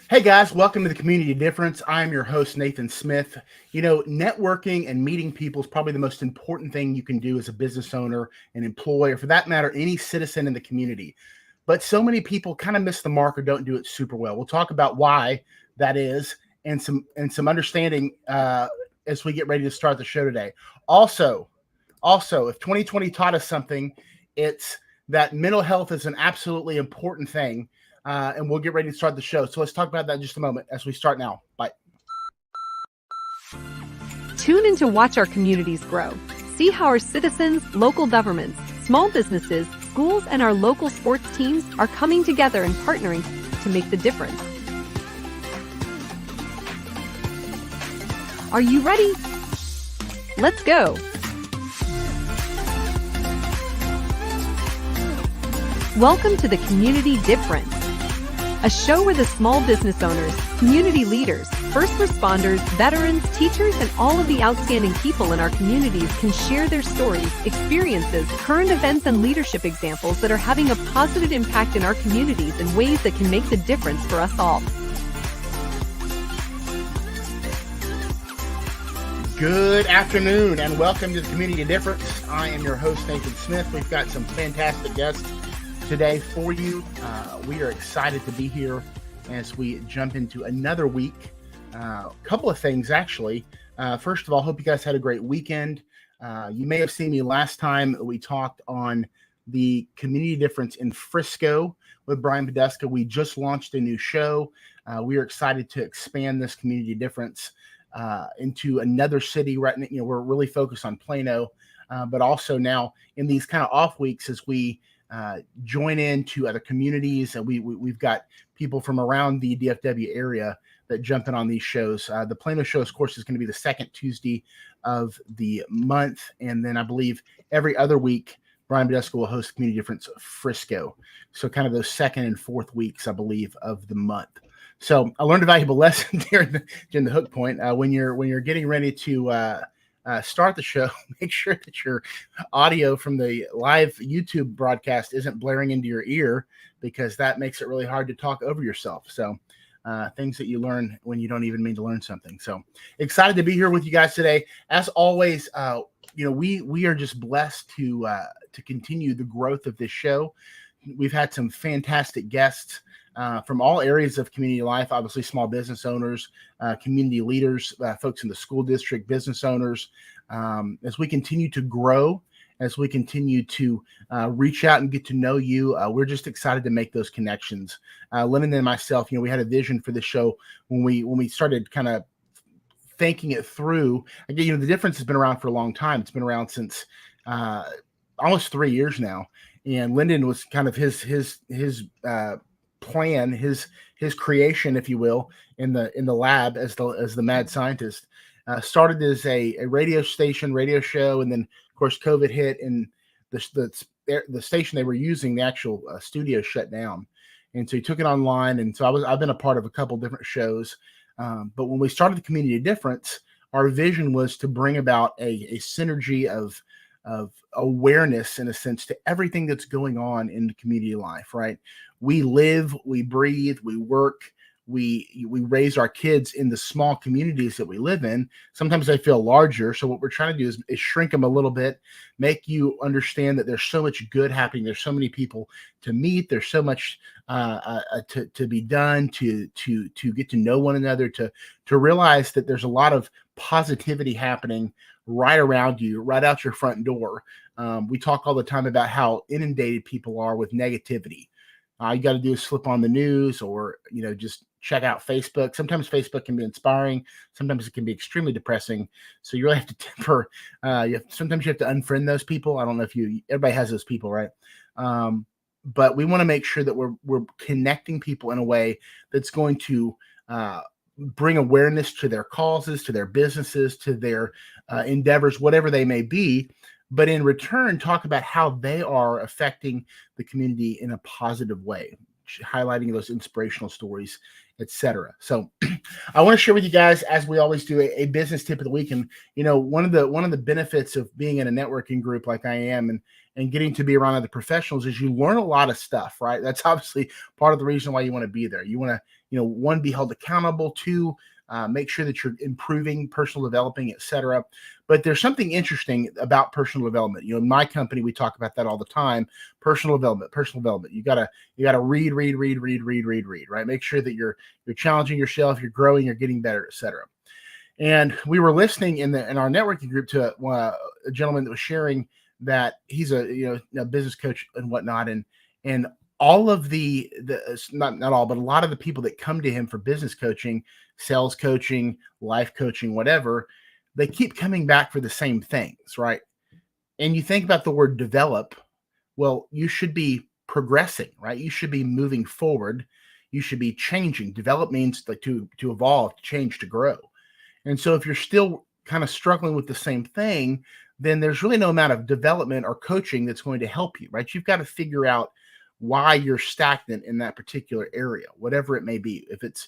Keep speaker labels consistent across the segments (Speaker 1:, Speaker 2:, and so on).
Speaker 1: Hey guys, welcome to the Community Difference. I'm your host, Nathan Smith. Networking and meeting people is probably the most important thing you can do as a business owner, an employee, or for that matter, any citizen in the community. But so many people kind of miss the mark or don't do it super well. We'll talk about why that is and some understanding as we get ready to start the show today. Also, if 2020 taught us something, it's that mental health is an absolutely important thing. And we'll get ready to start the show. So let's talk about that in just a moment as we start now. Bye.
Speaker 2: Tune in to watch our communities grow. See how our citizens, local governments, small businesses, schools, and our local sports teams are coming together and partnering to make the difference. Are you ready? Let's go. Welcome to the Community Difference, a show where the small business owners, community leaders, first responders, veterans, teachers, and all of the outstanding people in our communities can share their stories, experiences, current events, and leadership examples that are having a positive impact in our communities in ways that can make the difference for us all.
Speaker 1: Good afternoon and welcome to the Community Difference. I am your host, Nathan Smith. We've got some fantastic guests today for you. We are excited to be here as we jump into another week. A couple of things, actually. First of all, hope you guys had a great weekend. You may have seen me last time we talked on the Community Difference in Frisco with Brian Podeska. We just launched a new show. We are excited to expand this Community Difference into another city. Right now, we're really focused on Plano, but also now in these kind of off weeks as we join into other communities, and we've got people from around the DFW area that jump in on these shows. The Plano show, of course, is going to be the second Tuesday of the month, and then I believe every other week Brian Podeska will host Community Difference Frisco. So kind of those second and fourth weeks, I believe, of the month. So I learned a valuable lesson during the hook point. When you're getting ready to start the show, make sure that your audio from the live YouTube broadcast isn't blaring into your ear, because that makes it really hard to talk over yourself. So things that you learn when you don't even mean to learn something. So excited to be here with you guys today. As always, we are just blessed to continue the growth of this show. We've had some fantastic guests from all areas of community life, obviously small business owners, community leaders, folks in the school district, business owners. As we continue to grow, as we continue to reach out and get to know you, we're just excited to make those connections. Lennon and myself, we had a vision for the show when we started kind of thinking it through. Again, the difference has been around for a long time. It's been around since almost 3 years now. And Lyndon was kind of his plan, his creation, if you will, in the lab as the mad scientist. Started as a radio show, and then of course COVID hit, and the station they were using, the actual studio, shut down, and so he took it online. And so I've been a part of a couple different shows, but when we started the Community Difference, our vision was to bring about a synergy of awareness, in a sense, to everything that's going on in the community life, right? We live, we breathe, we work, we raise our kids in the small communities that we live in. Sometimes they feel larger. So what we're trying to do is shrink them a little bit, make you understand that there's so much good happening. There's so many people to meet. There's so much to be done, to get to know one another, to realize that there's a lot of positivity happening right around you, right out your front door. We talk all the time about how inundated people are with negativity. You got to do is flip on the news, or just check out Facebook. Sometimes Facebook can be inspiring. Sometimes it can be extremely depressing. So you really have to temper. Sometimes you have to unfriend those people. I don't know if everybody has those people, right? But we want to make sure that we're connecting people in a way that's going to bring awareness to their causes, to their businesses, to their endeavors, whatever they may be. But in return, talk about how they are affecting the community in a positive way, highlighting those inspirational stories, etc. So I want to share with you guys, as we always do, a business tip of the week. And one of the benefits of being in a networking group like I am, and getting to be around other professionals is you learn a lot of stuff, right? That's obviously part of the reason why you want to be there. You want to, one, be held accountable, two, make sure that you're improving, personal developing, etc. But there's something interesting about personal development. In my company, we talk about that all the time. Personal development, personal development. You gotta read, right? Make sure that you're challenging yourself, you're growing, you're getting better, etc. And we were listening in our networking group to a gentleman that was sharing that he's a business coach and whatnot, and all of the not all, but a lot of the people that come to him for business coaching, sales coaching, life coaching, whatever, they keep coming back for the same things, right? And you think about the word develop, well, you should be progressing, right? You should be moving forward. You should be changing. Develop means like to evolve, to change, to grow. And so if you're still kind of struggling with the same thing, then there's really no amount of development or coaching that's going to help you, right? You've got to figure out why you're stagnant in that particular area, whatever it may be. If it's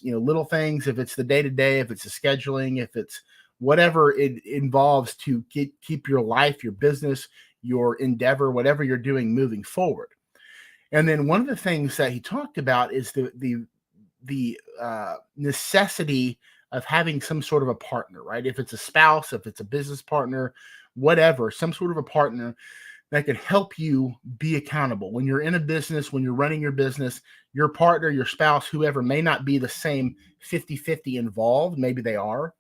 Speaker 1: little things, if it's the day-to-day, if it's the scheduling, if it's whatever it involves to keep your life, your business, your endeavor, whatever you're doing, moving forward. And then one of the things that he talked about is the necessity of having some sort of a partner, right? If it's a spouse, if it's a business partner, whatever, some sort of a partner that can help you be accountable. When you're in a business, when you're running your business, your partner, your spouse, whoever may not be the same 50-50 involved. Maybe they are,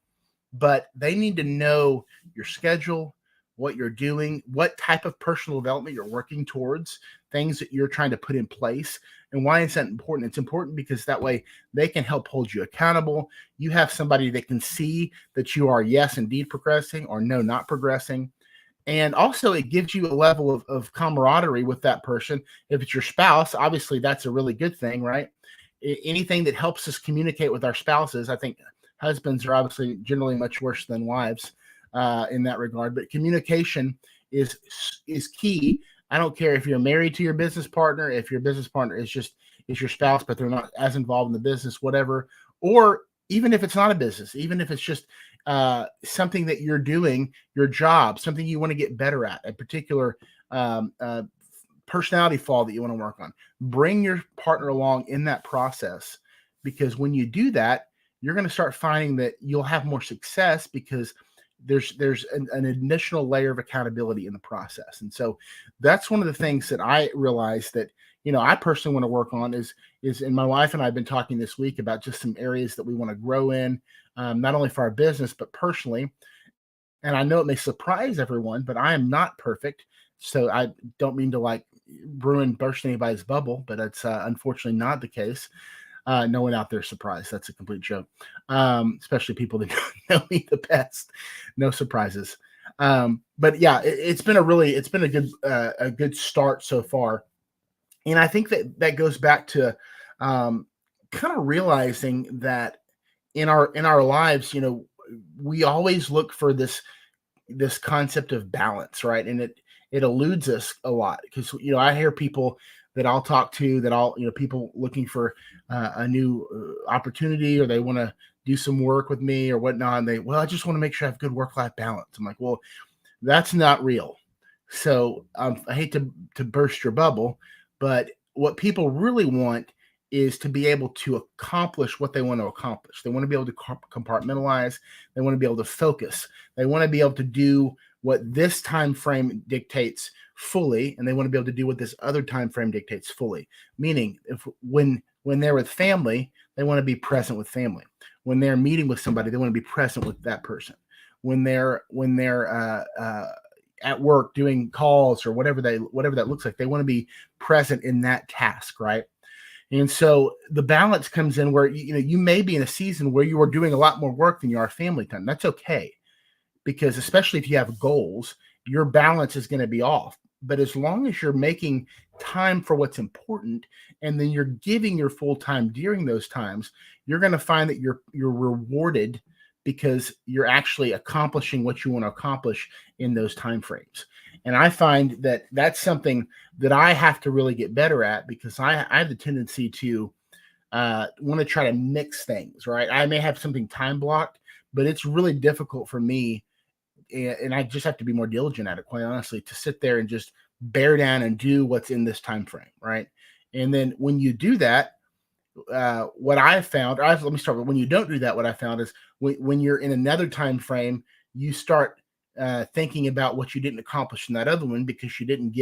Speaker 1: but they need to know your schedule, what you're doing, what type of personal development you're working towards, things that you're trying to put in place. And why is that important? It's important because that way they can help hold you accountable. You have somebody that can see that you are, yes, indeed progressing, or no, not progressing. And also it gives you a level of camaraderie with that person. If it's your spouse, obviously that's a really good thing, right? Anything that helps us communicate with our spouses. I think husbands are obviously generally much worse than wives in that regard, but communication is key. I don't care if you're married to your business partner, if your business partner is your spouse, but they're not as involved in the business, whatever, or even if it's not a business, even if it's just something that you're doing, your job, something you want to get better at, a particular personality flaw that you want to work on. Bring your partner along in that process, because when you do that, you're going to start finding that you'll have more success because there's an additional layer of accountability in the process. And so that's one of the things that I realized that, I personally want to work on is, and my wife and I have been talking this week about just some areas that we want to grow in, not only for our business, but personally. And I know it may surprise everyone, but I am not perfect. So I don't mean to burst anybody's bubble, but it's unfortunately not the case. No one out there is surprised. That's a complete joke. Especially people that know me the best. No surprises. But yeah, it's been a good start so far. And I think that goes back to kind of realizing that in our lives, we always look for this concept of balance, right? And it eludes us a lot because, I hear people that I'll talk to people looking for a new opportunity, or they want to do some work with me or whatnot. And I just want to make sure I have good work-life balance. I'm like, well, that's not real. So I hate to burst your bubble, but what people really want is to be able to accomplish what they want to accomplish. They want to be able to compartmentalize. They want to be able to focus. They want to be able to do what this time frame dictates fully, and they want to be able to do what this other time frame dictates fully. Meaning, when they're with family, they want to be present with family. When they're meeting with somebody, they want to be present with that person. When they're at work doing calls or whatever that looks like, they want to be present in that task, right? And so the balance comes in where you may be in a season where you are doing a lot more work than you are family time. That's okay, because especially if you have goals, your balance is going to be off. But as long as you're making time for what's important, and then you're giving your full time during those times, you're going to find that you're rewarded because you're actually accomplishing what you want to accomplish in those time frames. And I find that that's something that I have to really get better at, because I have the tendency to want to try to mix things, right? I may have something time blocked, but it's really difficult for me and I just have to be more diligent at it, quite honestly, to sit there and just bear down and do what's in this time frame, right? And then when you do that, what I found, let me start with when you don't do that. What I found is when you're in another time frame, you start thinking about what you didn't accomplish in that other one because you didn't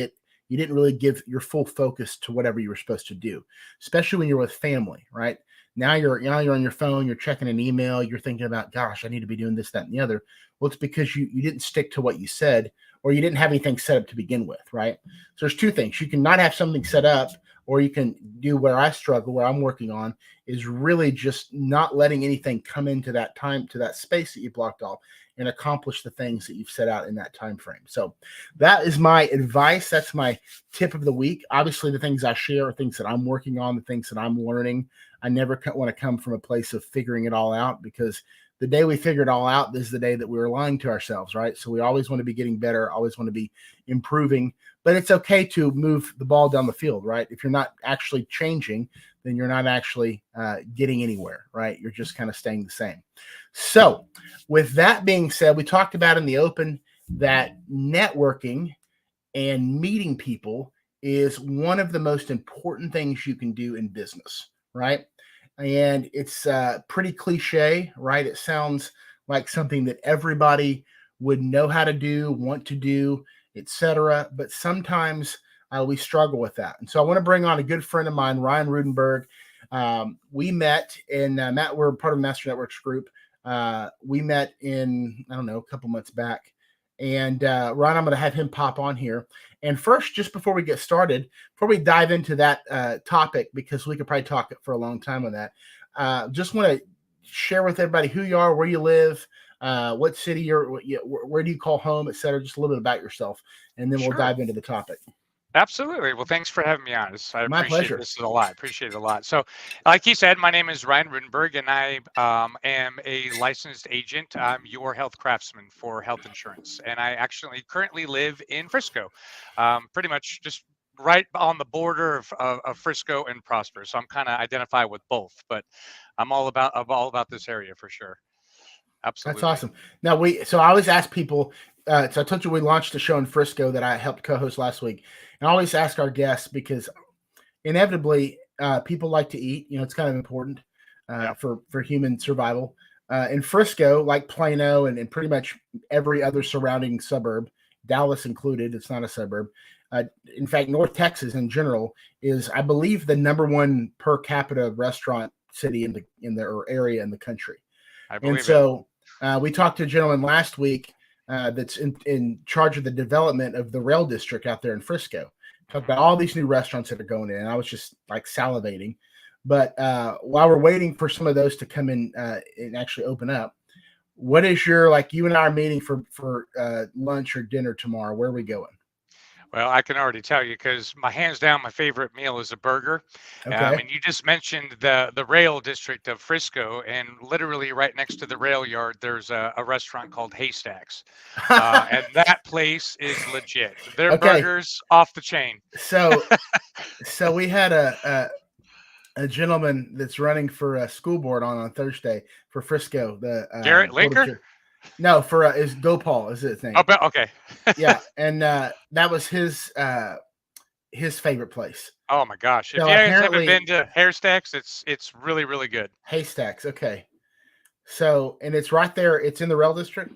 Speaker 1: really give your full focus to whatever you were supposed to do, especially when you're with family, right? Now you're on your phone, you're checking an email, you're thinking about, gosh, I need to be doing this, that, and the other. Well, it's because you didn't stick to what you said, or you didn't have anything set up to begin with, right? So there's two things. You can not have something set up, or you can do where I struggle, where I'm working on, is really just not letting anything come into that time, to that space that you blocked off, and accomplish the things that you've set out in that time frame. So that is my advice. That's my tip of the week. Obviously, the things I share are things that I'm working on, the things that I'm learning. I never want to come from a place of figuring it all out, because the day we figure it all out is the day that we're lying to ourselves, right? So we always want to be getting better, always want to be improving, but it's okay to move the ball down the field, right? If you're not actually changing, then you're not actually getting anywhere, right? You're just kind of staying the same. So with that being said, we talked about in the open that networking and meeting people is one of the most important things you can do in business, right? And it's pretty cliche, right? It sounds like something that everybody would know how to do, want to do, etc. But sometimes we struggle with that. And so I want to bring on a good friend of mine, Ryan Rudenberg. We met in we're part of the Master Networks group. We met in, I don't know, a couple months back. And Ryan, I'm going to have him pop on here. And first, just before we get started, before we dive into that topic, because we could probably talk for a long time on that, just want to share with everybody who you are, where you live, what city where do you call home, et cetera. Just a little bit about yourself, and then we'll dive into the topic.
Speaker 3: Absolutely. Well, thanks for having me on.
Speaker 1: My pleasure.
Speaker 3: This a lot. Appreciate it a lot. So, like he said, my name is Ryan Rudenberg, and I am a licensed agent. I'm your health craftsman for health insurance, and I actually currently live in Frisco, pretty much just right on the border of Frisco and Prosper. So I'm kind of identify with both, but I'm all about this area for sure. Absolutely.
Speaker 1: That's awesome. Now so I always ask people. So I told you we launched a show in Frisco that I helped co-host last week. And I always ask our guests, because inevitably people like to eat. It's kind of important for human survival. In Frisco, like Plano and pretty much every other surrounding suburb, Dallas included, it's not a suburb. In fact, North Texas in general is, I believe, the #1 per capita restaurant city in the area in the country.
Speaker 3: I believe
Speaker 1: and so we talked to a gentleman last week that's in charge of the development of the rail district out there in Frisco. Talked about all these new restaurants that are going in, and I was just like salivating. But while we're waiting for some of those to come in and actually open up, what is you and I are meeting for lunch or dinner tomorrow? Where are we going?
Speaker 3: Well, I can already tell you, because hands down, my favorite meal is a burger.
Speaker 1: Okay.
Speaker 3: And you just mentioned the rail district of Frisco, and literally right next to the rail yard, there's a restaurant called Haystacks. And that place is legit. Their burgers off the chain.
Speaker 1: So we had a gentleman that's running for a school board on Thursday for Frisco. The
Speaker 3: Garrett Linker?
Speaker 1: No, is Gopal is his name.
Speaker 3: Oh, okay.
Speaker 1: Yeah, and that was his favorite place.
Speaker 3: Oh my gosh! If you haven't been to Haystacks, it's really, really good.
Speaker 1: Haystacks, okay. So, and it's right there. It's in the rail district.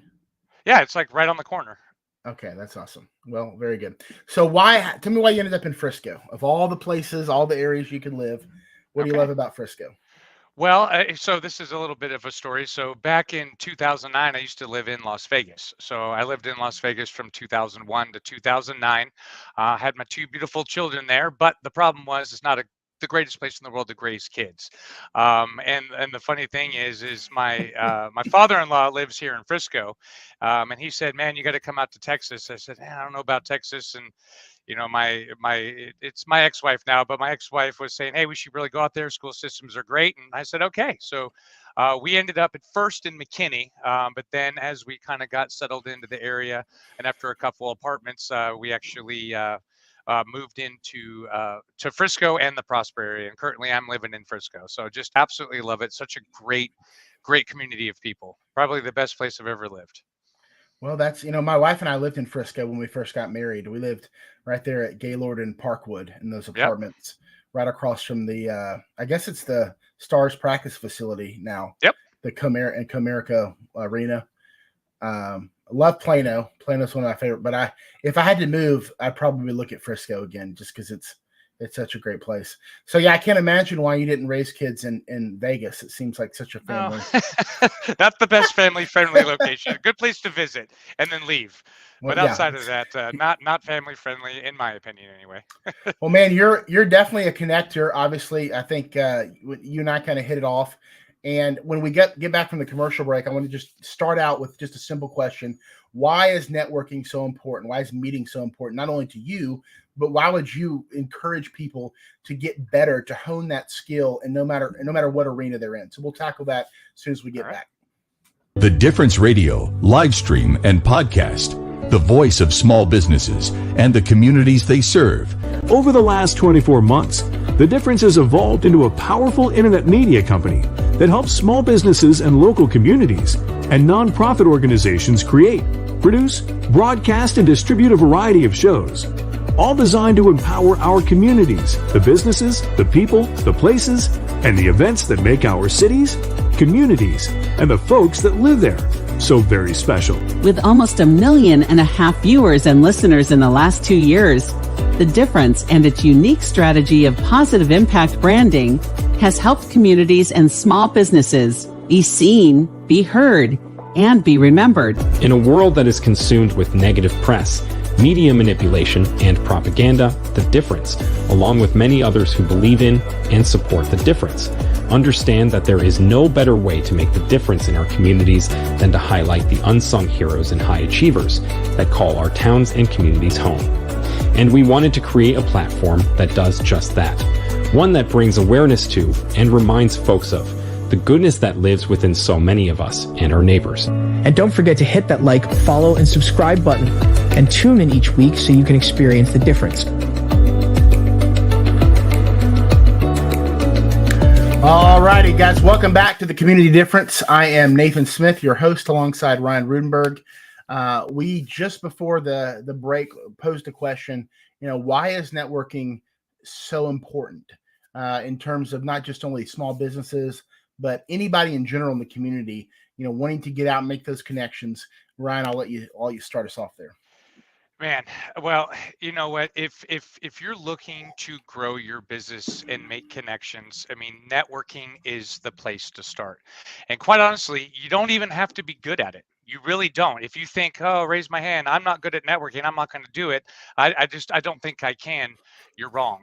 Speaker 3: Yeah, it's like right on the corner.
Speaker 1: Okay, that's awesome. Well, very good. So, tell me why you ended up in Frisco? Of all the places, all the areas you could live, what do you love about Frisco?
Speaker 3: Well, so this is a little bit of a story. So back in 2009, I used to live in Las Vegas. So I lived in Las Vegas from 2001 to 2009. Had my 2 beautiful children there, but the problem was it's not the greatest place in the world to raise kids. And the funny thing is my my father-in-law lives here in Frisco, and he said, "Man, you got to come out to Texas." I said, "I don't know about Texas," and it's my ex-wife now, but my ex-wife was saying, "Hey, we should really go out there. School systems are great." And I said, "Okay." So we ended up at first in McKinney, but then as we kind of got settled into the area, and after a couple apartments, we actually moved into to Frisco and the Prosper area. And currently I'm living in Frisco. So just absolutely love it. Such a great community of people. Probably the best place I've ever lived.
Speaker 1: Well, that's, my wife and I lived in Frisco when we first got married. We lived right there at Gaylord and Parkwood in those
Speaker 3: Yep.
Speaker 1: apartments, right across from I guess it's the Stars practice facility now,
Speaker 3: Yep.
Speaker 1: the Comerica Arena. I love Plano. Plano's one of my favorite, but if I had to move, I'd probably look at Frisco again, just because it's such a great place. So yeah, I can't imagine why you didn't raise kids in Vegas. It seems like such a
Speaker 3: No,
Speaker 1: family.
Speaker 3: that's the best family-friendly location. A good place to visit and then leave.
Speaker 1: Well,
Speaker 3: But
Speaker 1: yeah.
Speaker 3: outside of that, not family-friendly, in my opinion, anyway.
Speaker 1: Well, man, you're definitely a connector. Obviously, I think you and I kind of hit it off. And when we get back from the commercial break, I want to just start out with just a simple question: why is networking so important? Why is meeting so important? Not only to you, but why would you encourage people to get better, to hone that skill, and no matter what arena they're in? So we'll tackle that as soon as we get back.
Speaker 4: The Difference Radio, live stream, and podcast. The voice of small businesses and the communities they serve.
Speaker 5: Over the last 24 months, The Difference has evolved into a powerful internet media company that helps small businesses and local communities and nonprofit organizations create, produce, broadcast, and distribute a variety of shows, all designed to empower our communities, the businesses, the people, the places, and the events that make our cities, communities, and the folks that live there so very special.
Speaker 6: With almost 1.5 million viewers and listeners in the last 2 years, The Difference and its unique strategy of positive impact branding has helped communities and small businesses be seen, be heard, and be remembered.
Speaker 7: In a world that is consumed with negative press, media manipulation, and propaganda, The Difference, along with many others who believe in and support The Difference, understand that there is no better way to make the difference in our communities than to highlight the unsung heroes and high achievers that call our towns and communities home. And we wanted to create a platform that does just that. One that brings awareness to and reminds folks of the goodness that lives within so many of us and our neighbors.
Speaker 8: And don't forget to hit that like, follow, and subscribe button and tune in each week so you can experience the difference.
Speaker 1: All righty, guys. Welcome back to the Community Difference. I am Nathan Smith, your host, alongside Ryan Rudenberg. We just before the break posed a question, why is networking so important in terms of not just only small businesses, but anybody in general in the community, wanting to get out and make those connections. Ryan, I'll let you start us off there.
Speaker 3: Man, well, you know what? If you're looking to grow your business and make connections, I mean, networking is the place to start. And quite honestly, you don't even have to be good at it. You really don't. If you think, oh, raise my hand, I'm not good at networking, I'm not going to do it. I don't think I can. You're wrong.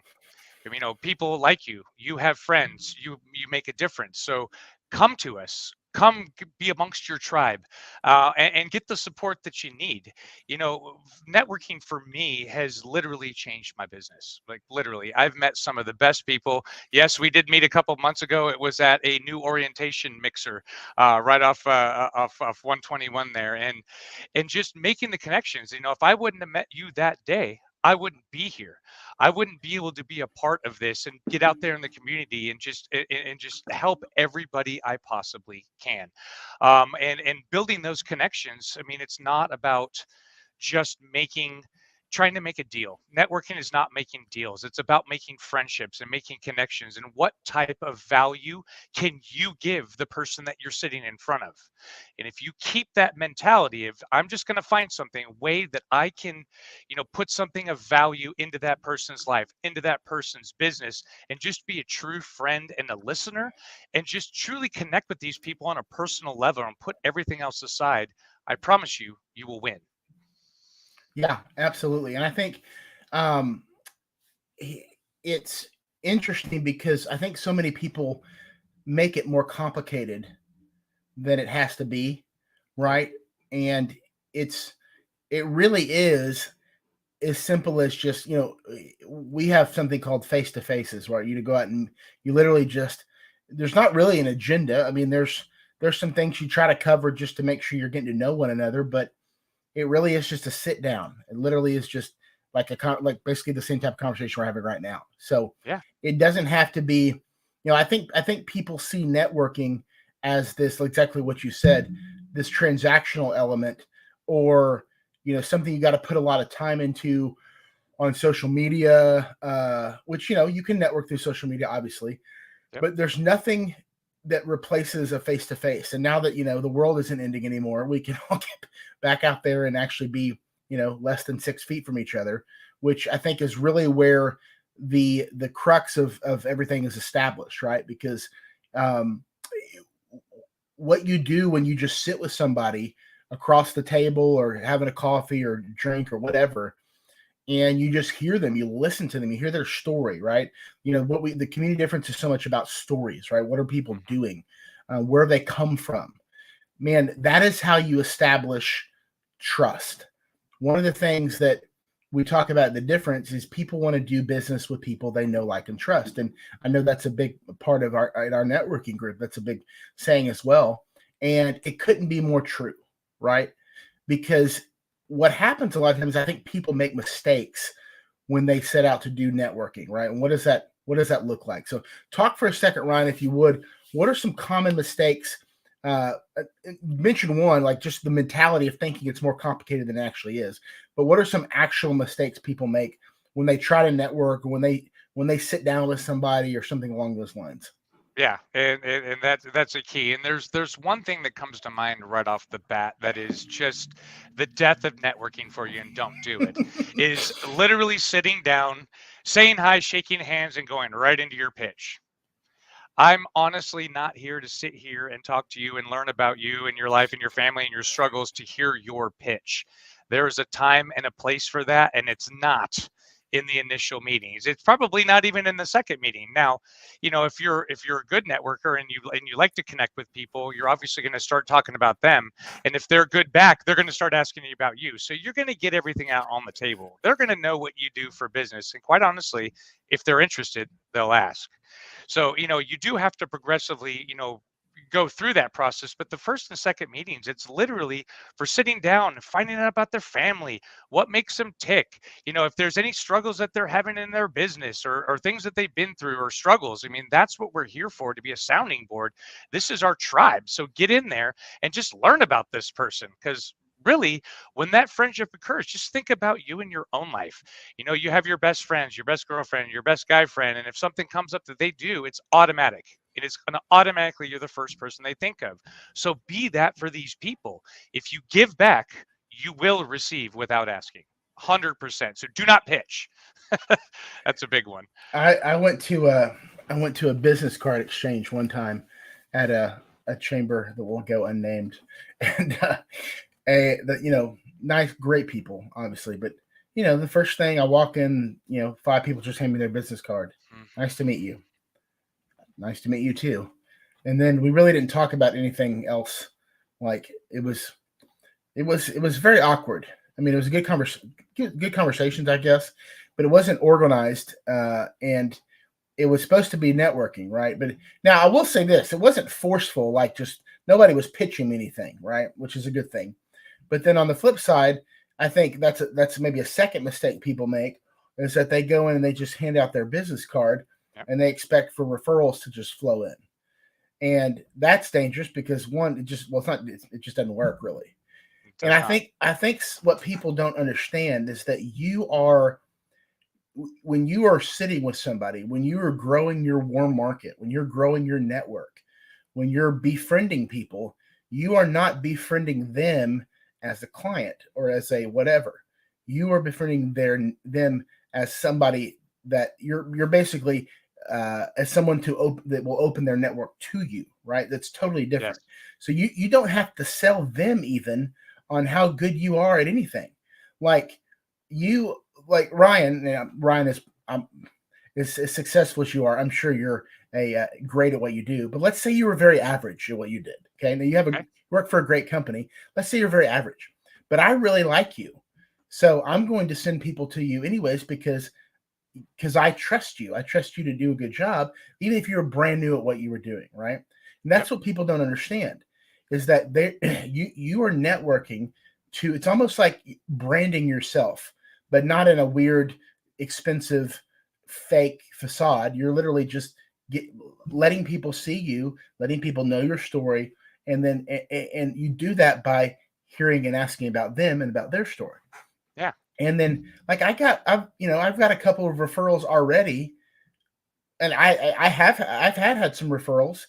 Speaker 3: People like you have friends, you make a difference. So come to us. Come be amongst your tribe and get the support that you need. Networking for me has literally changed my business. Like literally, I've met some of the best people. Yes, we did meet a couple of months ago. It was at a new orientation mixer right off 121 there, and just making the connections. If I wouldn't have met you that day, I wouldn't be here. I wouldn't be able to be a part of this and get out there in the community and just help everybody I possibly can. And building those connections. I mean, it's not about just trying to make a deal. Networking is not making deals. It's about making friendships and making connections. And what type of value can you give the person that you're sitting in front of? And if you keep that mentality of, I'm just going to find something, a way that I can, put something of value into that person's life, into that person's business, and just be a true friend and a listener, and just truly connect with these people on a personal level and put everything else aside, I promise you, you will win.
Speaker 1: Yeah, absolutely. And I think it's interesting because I think so many people make it more complicated than it has to be, right? And it really is as simple as just, we have something called face-to-faces, right? You go out and you literally there's not really an agenda. I mean, there's some things you try to cover just to make sure you're getting to know one another, but it really is just a sit down. It literally is just like basically the same type of conversation we're having right now. So yeah, it doesn't have to be, I think people see networking as this, exactly what you said, this transactional element or, something you got to put a lot of time into on social media, which, you can network through social media, obviously, but there's nothing that replaces a face-to-face. And now that, the world isn't ending anymore, we can all get back out there and actually be, less than 6 feet from each other, which I think is really where the crux of everything is established, right? Because what you do when you just sit with somebody across the table or having a coffee or drink or whatever, and you just hear them, you listen to them, you hear their story, right? The community difference is so much about stories, right? What are people doing? Where they come from? Man, that is how you establish trust. One of the things that we talk about the difference is people want to do business with people they know, like, and trust. And I know that's a big part of our networking group. That's a big saying as well. And it couldn't be more true, right? Because what happens a lot of times, I think people make mistakes when they set out to do networking, right? And what does that look like? So talk for a second, Ryan, if you would. What are some common mistakes? Mention one, like just the mentality of thinking it's more complicated than it actually is. But what are some actual mistakes people make when they try to network, or when they sit down with somebody or something along those lines?
Speaker 3: Yeah, and that's a key. And there's one thing that comes to mind right off the bat that is just the death of networking for you, and don't do it. Is literally sitting down, saying hi, shaking hands, and going right into your pitch. I'm honestly not here to sit here and talk to you and learn about you and your life and your family and your struggles to hear your pitch. There is a time and a place for that, and it's not in the initial meetings. It's probably not even in the second meeting. Now, if you're a good networker and you like to connect with people, you're obviously going to start talking about them. And if they're good back, they're going to start asking you about you. So you're going to get everything out on the table. They're going to know what you do for business. And quite honestly, if they're interested, they'll ask. So, you do have to progressively, go through that process. But the first and second meetings, it's literally for sitting down and finding out about their family, what makes them tick, if there's any struggles that they're having in their business, or things that they've been through, or struggles. I mean, that's what we're here for, to be a sounding board. This is our tribe. So get in there and just learn about this person, because really, when that friendship occurs, just think about you in your own life. You have your best friends, your best girlfriend, your best guy friend, and if something comes up that they do, it's automatic. It is going to automatically, you're the first person they think of. So be that for these people. If you give back, you will receive without asking. 100%. So do not pitch. That's a big one.
Speaker 1: I went to a business card exchange one time at a chamber that will go unnamed, and nice, great people, obviously, but the first thing I walk in, 5 people just hand me their business card. Nice to meet you. Nice to meet you too. And then we really didn't talk about anything else. Like it was very awkward. I mean, it was a good conversations, I guess, but it wasn't organized. And it was supposed to be networking, right? But now I will say this, it wasn't forceful, like just nobody was pitching me anything, right? Which is a good thing. But then on the flip side, I think that's maybe a second mistake people make, is that they go in and they just hand out their business card, and they expect for referrals to just flow in. And that's dangerous because one, it just doesn't work really. And I think what people don't understand is that when you are sitting with somebody, when you are growing your warm market, when you're growing your network, when you're befriending people, you are not befriending them as a client or as a whatever. You are befriending them as somebody that you're basically as someone that will open their network to you, right? That's totally different. Yes. So you don't have to sell them even on how good you are at anything. Like Ryan. Ryan is as successful as you are. I'm sure you're great at what you do. But let's say you were very average at what you did. Okay, now you work for a great company. Let's say you're very average, but I really like you, so I'm going to send people to you anyways because I trust you. I trust you to do a good job, even if you're brand new at what you were doing, right? And that's what people don't understand, is that you are networking to. It's almost like branding yourself, but not in a weird, expensive, fake facade. You're literally just letting people see you, letting people know your story, and then and you do that by hearing and asking about them and about their story.
Speaker 3: Yeah.
Speaker 1: And then like I've got a couple of referrals already, and I've had some referrals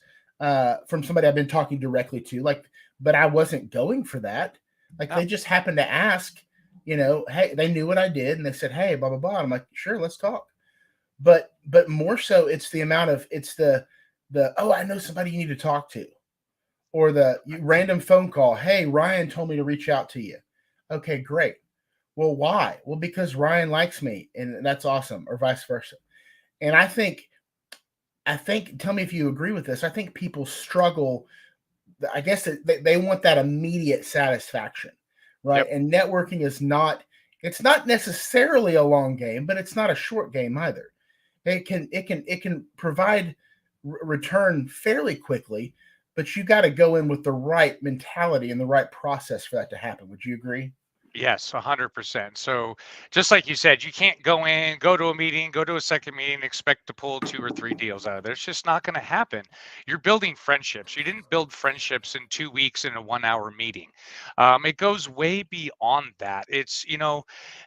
Speaker 1: from somebody I've been talking directly to, like, but I wasn't going for that. Like they just happened to ask, hey, they knew what I did and they said, hey, blah, blah, blah. I'm like, sure, let's talk. But more so it's the amount of, it's the, oh, I know somebody you need to talk to, or the random phone call. Hey, Ryan told me to reach out to you. Okay, great. Well, why? Well, because Ryan likes me and that's awesome, or vice versa. And I think, tell me if you agree with this. I think people struggle. I guess they want that immediate satisfaction, right?
Speaker 3: Yep.
Speaker 1: And networking is it's not necessarily a long game, but it's not a short game either. It can provide return fairly quickly, but you got to go in with the right mentality and the right process for that to happen. Would you agree?
Speaker 3: Yes, 100%. So just like you said, you can't go to a meeting, go to a second meeting, expect to pull 2 or 3 deals out of there. It's just not going to happen. You're building friendships. You didn't build friendships in 2 weeks in a 1-hour meeting. It goes way beyond that. It's,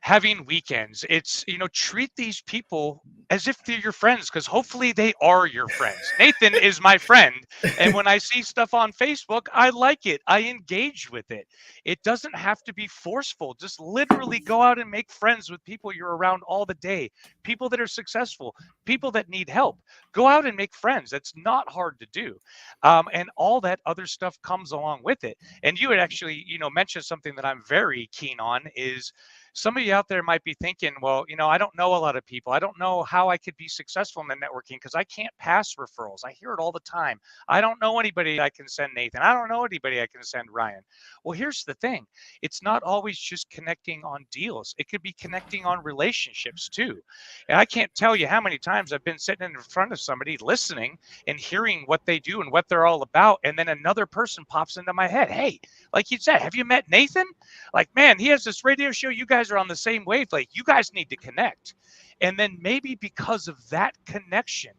Speaker 3: having weekends. It's, treat these people as if they're your friends, because hopefully they are your friends. Nathan is my friend. And when I see stuff on Facebook, I like it. I engage with it. It doesn't have to be forceful. Just literally go out and make friends with people you're around all the day, people that are successful, people that need help. Go out and make friends. That's not hard to do. And all that other stuff comes along with it. And you had actually, mentioned something that I'm very keen on is some of you out there might be thinking, well, I don't know a lot of people. I don't know how I could be successful in the networking because I can't pass referrals. I hear it all the time. I don't know anybody I can send Nathan. I don't know anybody I can send Ryan. Well, here's the thing. It's not always just connecting on deals. It could be connecting on relationships too. And I can't tell you how many times I've been sitting in front of somebody listening and hearing what they do and what they're all about. And then another person pops into my head. Hey, like you said, have you met Nathan? Like, man, he has this radio show. You guys are on the same wavelength. You guys need to connect. And then maybe because of that connection,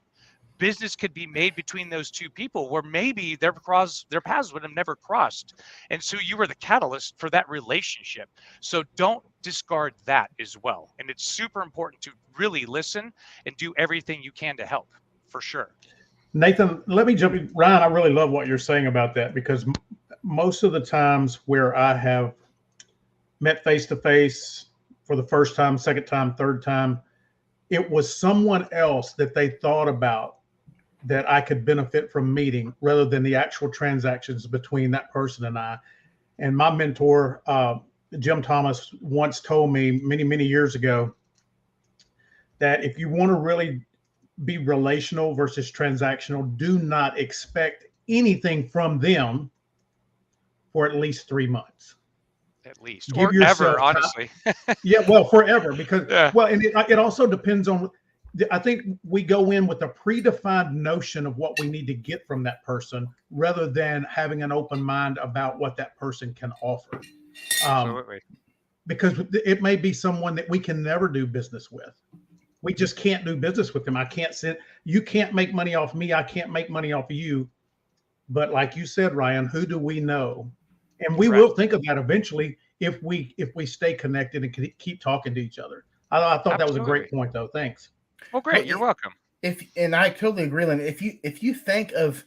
Speaker 3: business could be made between those two people where maybe their paths would have never crossed. And so you were the catalyst for that relationship. So don't discard that as well. And it's super important to really listen and do everything you can to help, for sure.
Speaker 9: Nathan, let me jump in. Ryan, I really love what you're saying about that, because most of the times where I have met face-to-face for the first time, second time, third time, it was someone else that they thought about that I could benefit from meeting rather than the actual transactions between that person and I. And my mentor, Jim Thomas, once told me many, many years ago that if you want to really be relational versus transactional, do not expect anything from them for at least 3 months.
Speaker 3: At least,
Speaker 9: Give
Speaker 3: or ever, honestly.
Speaker 9: Yeah, well, forever, because
Speaker 3: well,
Speaker 9: and it also depends on. I think we go in with a predefined notion of what we need to get from that person, rather than having an open mind about what that person can offer.
Speaker 3: Absolutely.
Speaker 9: Because it may be someone that we can never do business with. We just can't do business with them. You can't make money off me. I can't make money off of you. But like you said, Ryan, who do we know? And we will think of that eventually if we stay connected and keep talking to each other. I thought that was a great point, though. Thanks.
Speaker 3: Well, great. You're welcome.
Speaker 1: And I totally agree, Lynn. If you think of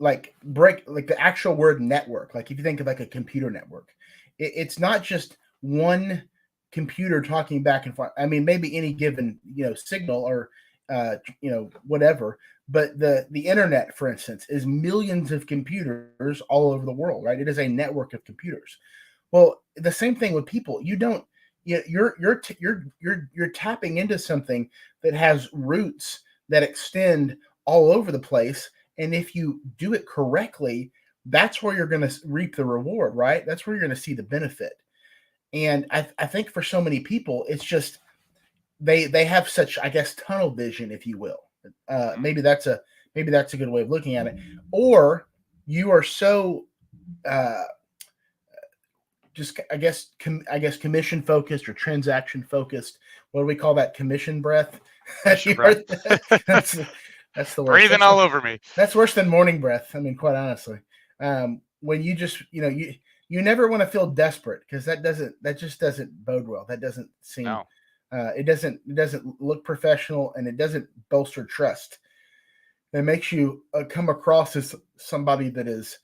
Speaker 1: like the actual word network, like if you think of like a computer network, it's not just one computer talking back and forth. I mean, maybe any given signal or whatever. But the internet, for instance, is millions of computers all over the world, right? It is a network of computers. Well, the same thing with people. You're tapping into something that has roots that extend all over the place. And if you do it correctly, that's where you're going to reap the reward, right? That's where you're going to see the benefit. And I think for so many people, it's just they have such, I guess, tunnel vision, if you will. Maybe that's a good way of looking at it. Or you are so just I guess commission focused or transaction focused. What do we call that? Commission breath. That's the worst.
Speaker 3: Breathing all over me.
Speaker 1: That's worse than morning breath. I mean, quite honestly, when you just you never want to feel desperate, because that just doesn't bode well. That doesn't seem,
Speaker 3: No.
Speaker 1: it doesn't look professional, and it doesn't bolster trust. It makes you come across as somebody that is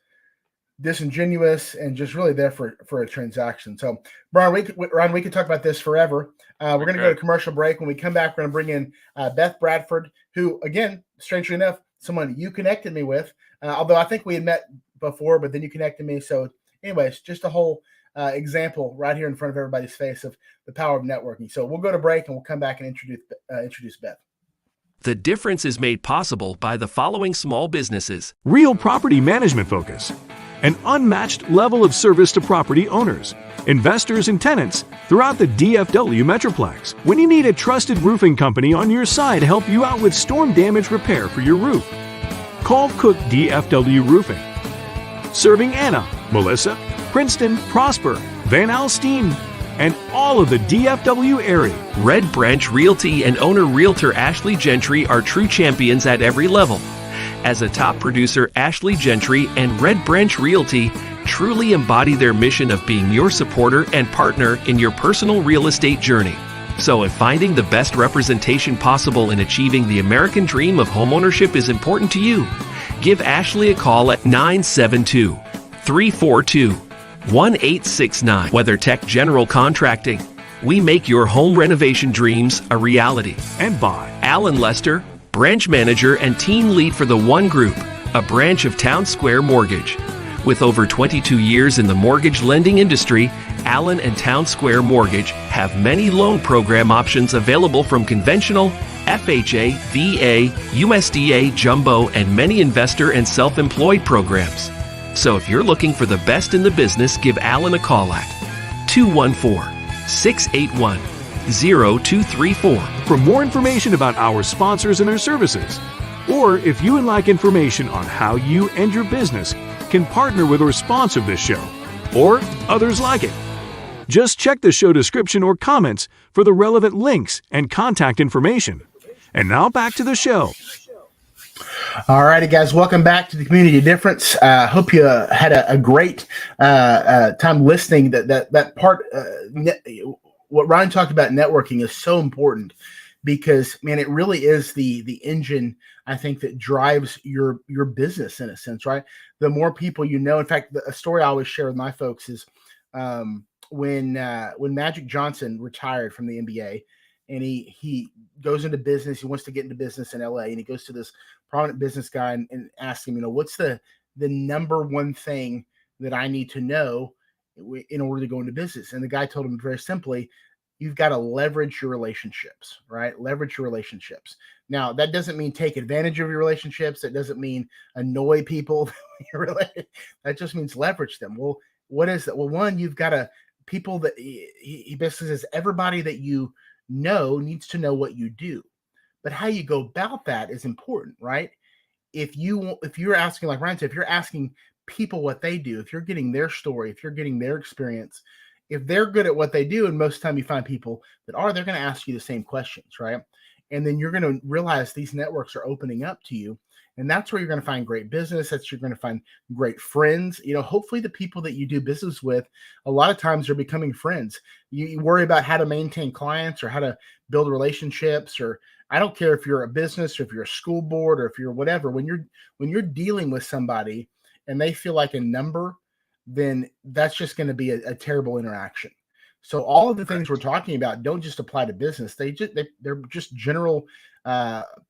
Speaker 1: disingenuous and just really there for a transaction. So, Brian, we could talk about this forever. We're going to go to commercial break. When we come back, we're going to bring in Beth Bradford, who, again, strangely enough, someone you connected me with, although I think we had met before, but then you connected me. So anyways, just a whole example right here in front of everybody's face of the power of networking. So we'll go to break, and we'll come back and introduce Beth.
Speaker 10: The Difference is made possible by the following small businesses.
Speaker 5: Real property management focus. An unmatched level of service to property owners, investors, and tenants throughout the DFW Metroplex. When you need a trusted roofing company on your side to help you out with storm damage repair for your roof, call Cook DFW Roofing. Serving Anna, Melissa, Princeton, Prosper, Van Alstyne, and all of the DFW area.
Speaker 10: Red Branch Realty and owner realtor Ashley Gentry are true champions at every level. As a top producer, Ashley Gentry and Red Branch Realty truly embody their mission of being your supporter and partner in your personal real estate journey. So if finding the best representation possible in achieving the American dream of homeownership is important to you, give Ashley a call at 972-342-1869. WeatherTech General Contracting. We make your home renovation dreams a reality.
Speaker 5: And by
Speaker 10: Alan Lester, branch manager and team lead for the One Group, a branch of Town Square Mortgage. With over 22 years in the mortgage lending industry, Allen and Town Square Mortgage have many loan program options available from conventional, FHA, VA, USDA, jumbo, and many investor and self-employed programs. So if you're looking for the best in the business, give Allen a call at 214-681-0234.
Speaker 5: For more information about our sponsors and their services, or if you would like information on how you and your business can partner with or sponsor this show, or others like it, just check the show description or comments for the relevant links and contact information. And now back to the show.
Speaker 1: All righty, guys, welcome back to the Community Difference. Hope you had a great time listening. That part, what Ryan talked about, networking, is so important, because, man, it really is the engine, I think, that drives your business in a sense, right? The more people you know. In fact, a story I always share with my folks is when Magic Johnson retired from the NBA, and he goes into business. He wants to get into business in LA, and he goes to this prominent business guy and asks him, what's the number one thing that I need to know in order to go into business? And the guy told him very simply, you've got to leverage your relationships, right? Leverage your relationships. Now, that doesn't mean take advantage of your relationships. That doesn't mean annoy people. That just means leverage them. Well, what is that? Well, one, you've got to, people that he basically says, everybody that you know needs to know what you do, but how you go about that is important, right? If you're asking, like Ryan said, if you're asking people what they do, if you're getting their story, if you're getting their experience, if they're good at what they do, and most of the time you find people that are, they're going to ask you the same questions, right? And then you're going to realize these networks are opening up to you. And that's where you're going to find great business. That's where you're going to find great friends. Hopefully the people that you do business with, a lot of times they're becoming friends. You worry about how to maintain clients or how to build relationships, or I don't care if you're a business or if you're a school board or if you're whatever. When you're dealing with somebody and they feel like a number, then that's just going to be a terrible interaction. So all of the things we're talking about don't just apply to business. They're just general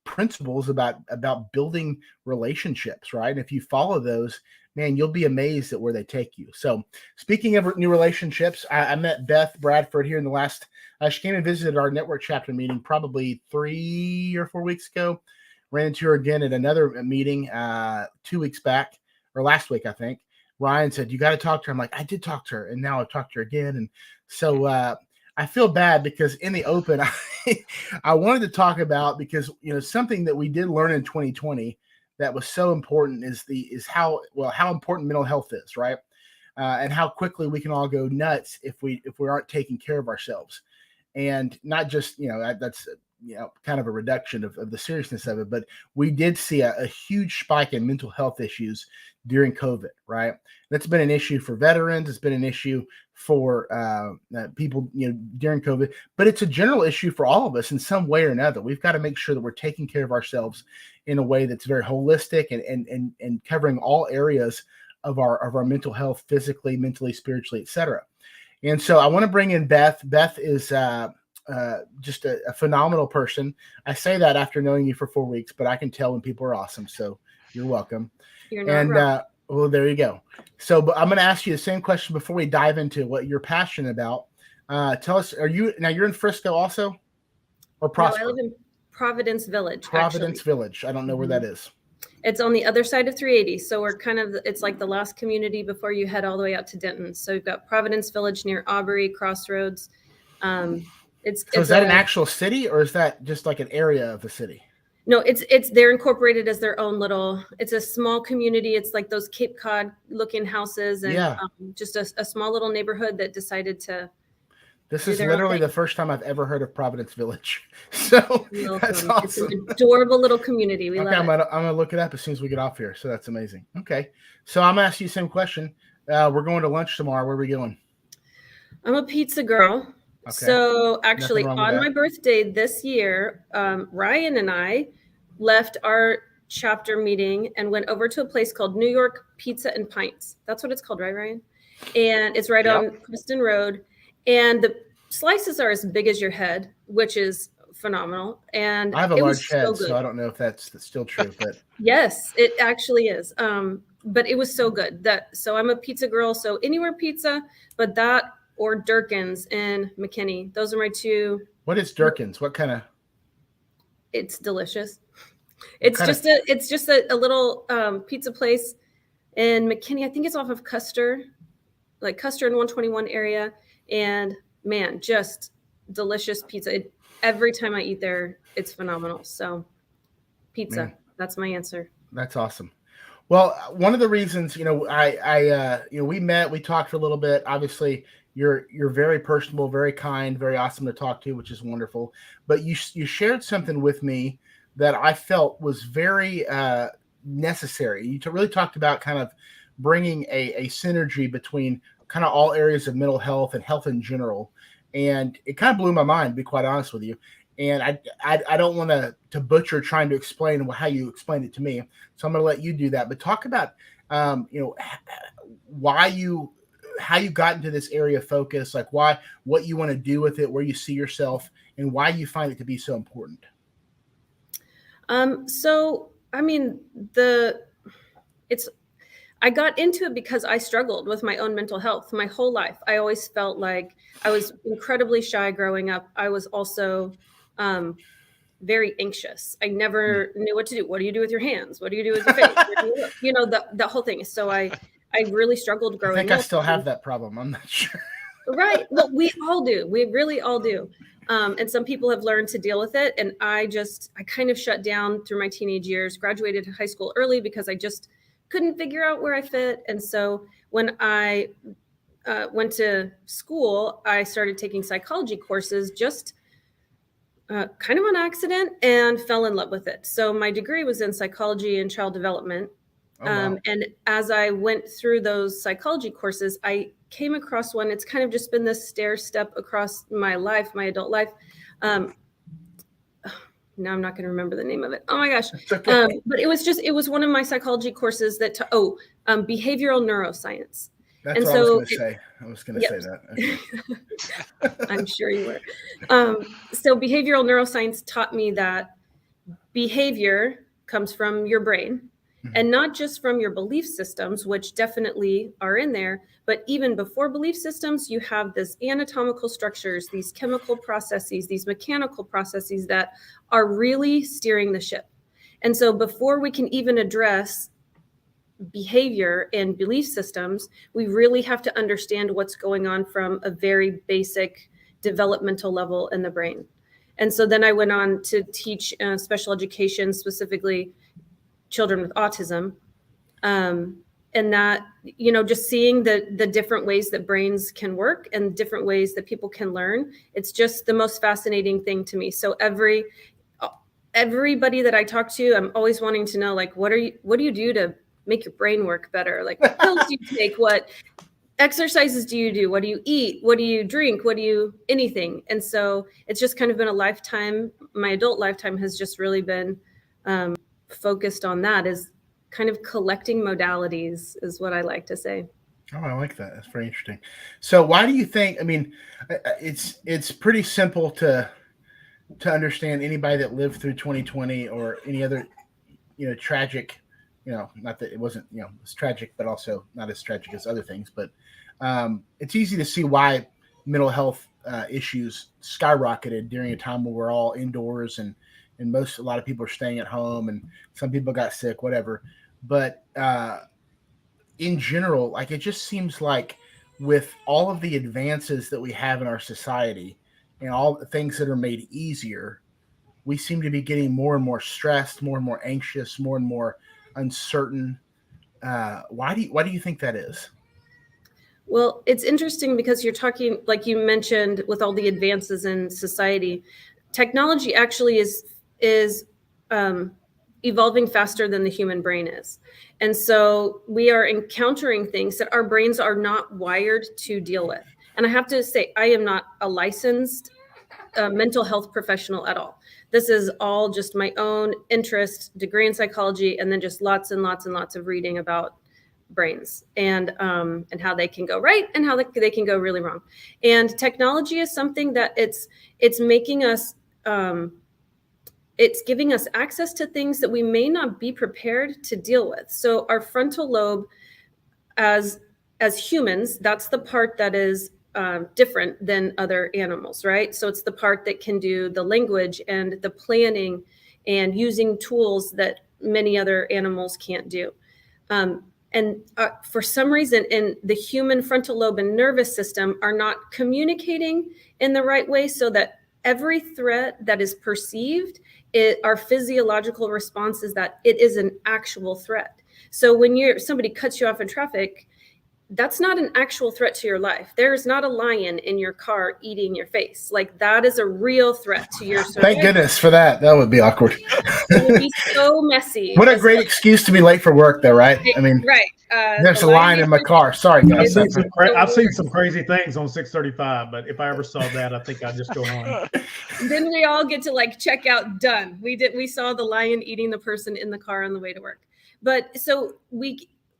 Speaker 1: principles about building relationships, right? And if you follow those, man, you'll be amazed at where they take you. So speaking of new relationships, I met Beth Bradford here in the last, she came and visited our network chapter meeting probably 3 or 4 weeks ago. Ran into her again at another meeting 2 weeks back, or last week, I think. Ryan said, you got to talk to her. I'm like, I did talk to her, and now I've talked to her again. And so I feel bad, because in the open, I wanted to talk about, because something that we did learn in 2020 that was so important is how important mental health is, right? And how quickly we can all go nuts if we aren't taking care of ourselves, and not just that's kind of a reduction of the seriousness of it. But we did see a huge spike in mental health issues during COVID, right? That's been an issue for veterans. It's been an issue for people, during COVID, but it's a general issue for all of us in some way or another. We've got to make sure that we're taking care of ourselves in a way that's very holistic and covering all areas of our mental health, physically, mentally, spiritually, etc. And so I want to bring in Beth. Beth is just a phenomenal person. I say that after knowing you for 4 weeks, but I can tell when people are awesome. So you're welcome.
Speaker 11: You're not wrong.
Speaker 1: Well, there you go. So, but I'm going to ask you the same question before we dive into what you're passionate about. Tell us, you're in Frisco also, or Prosper?
Speaker 11: No, I live in Providence Village.
Speaker 1: Providence Village. I don't know where that is.
Speaker 11: It's on the other side of 380. So we're it's like the last community before you head all the way out to Denton. So you've got Providence Village near Aubrey Crossroads. So is that
Speaker 1: an actual city, or is that just like an area of the city?
Speaker 11: No, they're incorporated as their own it's a small community. It's like those Cape Cod looking houses and just a small little neighborhood that decided to.
Speaker 1: This is literally the first time I've ever heard of Providence Village. So that's awesome.
Speaker 11: It's an adorable little community. We love it.
Speaker 1: I'm going to look it up as soon as we get off here. So that's amazing. Okay. So I'm going to ask you the same question. We're going to lunch tomorrow. Where are we going?
Speaker 11: I'm a pizza girl. Okay. So actually on my birthday this year, Ryan and I left our chapter meeting and went over to a place called New York Pizza and Pints. That's what it's called, right, Ryan? And it's right on Preston Road. And the slices are as big as your head, which is phenomenal. And
Speaker 1: I have a large head, so I don't know if that's still true, but
Speaker 11: yes, it actually is. But it was so good so I'm a pizza girl. So anywhere pizza, but that or Durkin's in McKinney. Those are my two.
Speaker 1: What is Durkin's? What kind of?
Speaker 11: It's delicious. It's just a little pizza place in McKinney. I think it's off of Custer, like Custer and 121 area. And man, just delicious pizza. Every time I eat there, it's phenomenal. So pizza, that's my answer.
Speaker 1: That's awesome. Well, one of the reasons, we met, we talked for a little bit. Obviously, you're very personable, very kind, very awesome to talk to, which is wonderful. But you shared something with me that I felt was very necessary. You really talked about kind of bringing a synergy between kind of all areas of mental health and health in general. And it kind of blew my mind, to be quite honest with you. And I don't want to butcher trying to explain how you explained it to me. So I'm going to let you do that. But talk about, how you got into this area of focus, like what you want to do with it, where you see yourself, and why you find it to be so important.
Speaker 11: I got into it because I struggled with my own mental health my whole life. I always felt like I was incredibly shy growing up. I was also very anxious. I never knew what to do. What do you do with your hands? What do you do with your face? The whole thing. So I really struggled growing up.
Speaker 1: I think I still have that problem. I'm not sure.
Speaker 11: Right. Well, we all do. We really all do. And some people have learned to deal with it. And I kind of shut down through my teenage years, graduated high school early because I just couldn't figure out where I fit. And so when I went to school, I started taking psychology courses just kind of on accident and fell in love with it. So my degree was in psychology and child development. Oh, wow. And as I went through those psychology courses, I came across one. It's kind of just been this stair step across my life, my adult life. Now I'm not going to remember the name of it. Oh my gosh. Okay. But it was one of my psychology courses behavioral neuroscience.
Speaker 1: That's what I was going to say. I was going to say that. Okay.
Speaker 11: I'm sure you were. So behavioral neuroscience taught me that behavior comes from your brain, and not just from your belief systems, which definitely are in there, but even before belief systems, you have this anatomical structures, these chemical processes, these mechanical processes that are really steering the ship. And so before we can even address behavior and belief systems, we really have to understand what's going on from a very basic developmental level in the brain. And so then I went on to teach special education, specifically children with autism. and that, just seeing the different ways that brains can work and different ways that people can learn. It's just the most fascinating thing to me. So everybody that I talk to, I'm always wanting to know, like, what do you do to make your brain work better? Like, what pills do you take? What exercises do you do? What do you eat? What do you drink? Anything? And so it's just kind of been a lifetime. My adult lifetime has just really been focused on that, is kind of collecting modalities, is what I like to say.
Speaker 1: Oh, I like that. That's very interesting. So why do you think, it's pretty simple to understand anybody that lived through 2020 or any other, tragic, not that it wasn't, it's tragic, but also not as tragic as other things, but it's easy to see why mental health issues skyrocketed during a time where we're all indoors and a lot of people are staying at home and some people got sick, whatever. But in general, like, it just seems like with all of the advances that we have in our society and all the things that are made easier, we seem to be getting more and more stressed, more and more anxious, more and more uncertain. Why do you think that is?
Speaker 11: Well, it's interesting because you're talking, like you mentioned, with all the advances in society, technology actually is evolving faster than the human brain is. And so we are encountering things that our brains are not wired to deal with. And I have to say, I am not a licensed mental health professional at all. This is all just my own interest, degree in psychology, and then just lots and lots and lots of reading about brains and how they can go right and how they can go really wrong. And technology is something that it's making us, it's giving us access to things that we may not be prepared to deal with. So our frontal lobe, as humans, that's the part that is different than other animals, right? So it's the part that can do the language and the planning and using tools that many other animals can't do. And for some reason, in the human frontal lobe and nervous system are not communicating in the right way, so that every threat that is perceived, our physiological response is that it is an actual threat. So when somebody cuts you off in traffic, that's not an actual threat to your life. There's not a lion in your car eating your face. Like, that is a real threat to your survival.
Speaker 1: Thank goodness for that. That would be awkward.
Speaker 11: It would be so messy.
Speaker 1: What a great excuse to be late for work, though, right? I mean,
Speaker 11: right.
Speaker 1: There's a lion in my car. Sorry, guys.
Speaker 9: I've seen some crazy things on 635, but if I ever saw that, I think I'd just go home.
Speaker 11: Then we all get to, like, check out, done. We saw the lion eating the person in the car on the way to work. But so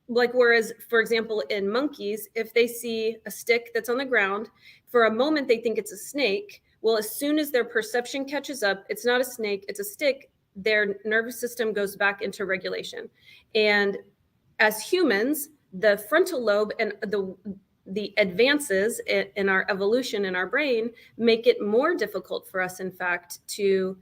Speaker 11: whereas, for example, in monkeys, if they see a stick that's on the ground, for a moment they think it's a snake. Well, as soon as their perception catches up, it's not a snake, it's a stick, their nervous system goes back into regulation. And as humans, the frontal lobe and the advances in our evolution in our brain make it more difficult for us, in fact, to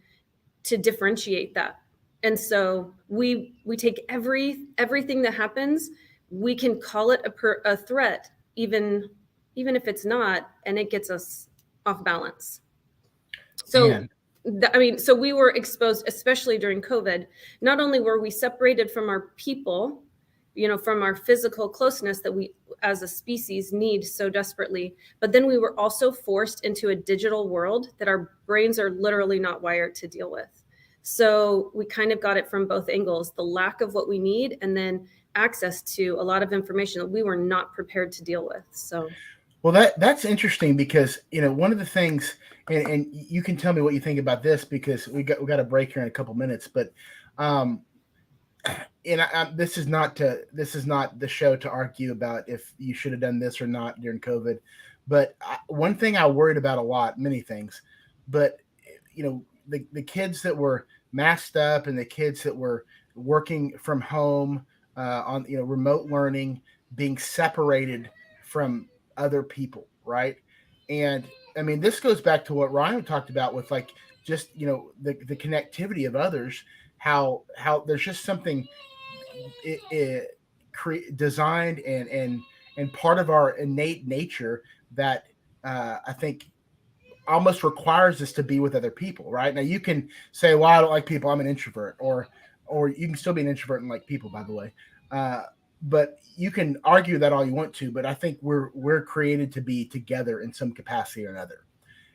Speaker 11: differentiate that. And so we take everything that happens, we can call it a threat, even if it's not, and it gets us off balance. So, so we were exposed, especially during COVID. Not only were we separated from our people, from our physical closeness that we as a species need so desperately, but then we were also forced into a digital world that our brains are literally not wired to deal with. So we kind of got it from both angles, the lack of what we need and then access to a lot of information that we were not prepared to deal with. So,
Speaker 1: well, that's interesting because, one of the things, and you can tell me what you think about this because we got a break here in a couple minutes, but, this is not the show to argue about if you should have done this or not during COVID. But one thing I worried about a lot, many things, but, the kids that were masked up and the kids that were working from home on remote learning, being separated from other people, right? And I mean, this goes back to what Ryan talked about with the connectivity of others, how there's just something designed and part of our innate nature that I think almost requires us to be with other people, right? Now you can say, well, I don't like people, I'm an introvert, or you can still be an introvert and like people, by the way. but you can argue that all you want to, but I think we're created to be together in some capacity or another.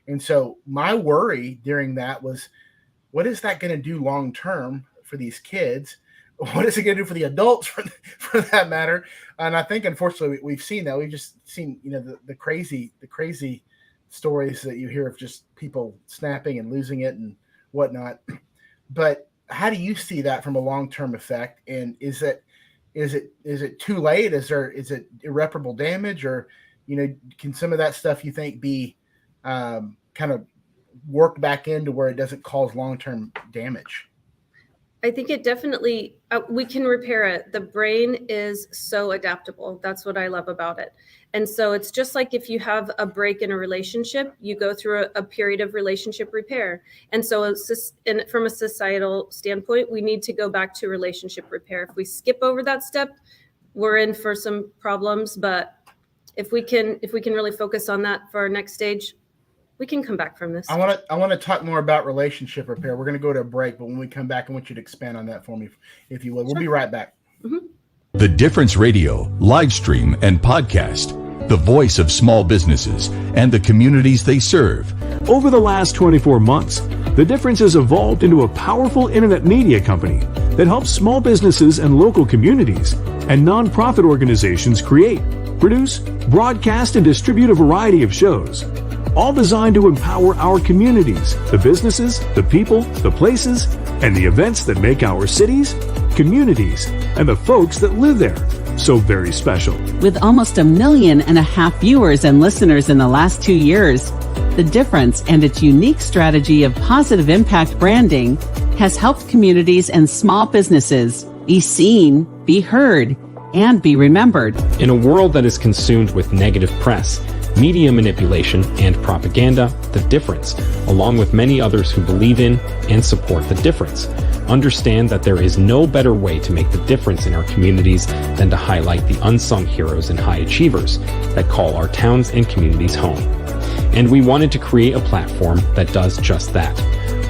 Speaker 1: And so my worry during that was, what is that going to do long term for these kids? What is it going to do for the adults, for that matter? And I think, unfortunately, we've seen that. We've just seen, the crazy stories that you hear of just people snapping and losing it and whatnot. But how do you see that from a long-term effect? And is it too late? Is it irreparable damage, or can some of that stuff you think be kind of worked back into where it doesn't cause long-term damage?
Speaker 11: I think it definitely, we can repair it. The brain is so adaptable. That's what I love about it. And so it's just like if you have a break in a relationship, you go through a period of relationship repair. And so from a societal standpoint, we need to go back to relationship repair. If we skip over that step, we're in for some problems. But if we can really focus on that for our next stage, we can come back from this.
Speaker 1: I want to talk more about relationship repair. We're going to go to a break, but when we come back, I want you to expand on that for me, if you will. We'll be right back.
Speaker 11: Mm-hmm.
Speaker 4: The Difference Radio, live stream and podcast, the voice of small businesses and the communities they serve.
Speaker 5: Over the last 24 months, The Difference has evolved into a powerful internet media company that helps small businesses and local communities and nonprofit organizations create, produce, broadcast, and distribute a variety of shows, all designed to empower our communities, the businesses, the people, the places, and the events that make our cities, communities, and the folks that live there so very special.
Speaker 6: With almost 1.5 million viewers and listeners in the last 2 years, The Difference and its unique strategy of positive impact branding has helped communities and small businesses be seen, be heard, and be remembered.
Speaker 7: In a world that is consumed with negative press, media manipulation, and propaganda, The Difference, along with many others who believe in and support The Difference, understand that there is no better way to make the difference in our communities than to highlight the unsung heroes and high achievers that call our towns and communities home. And we wanted to create a platform that does just that,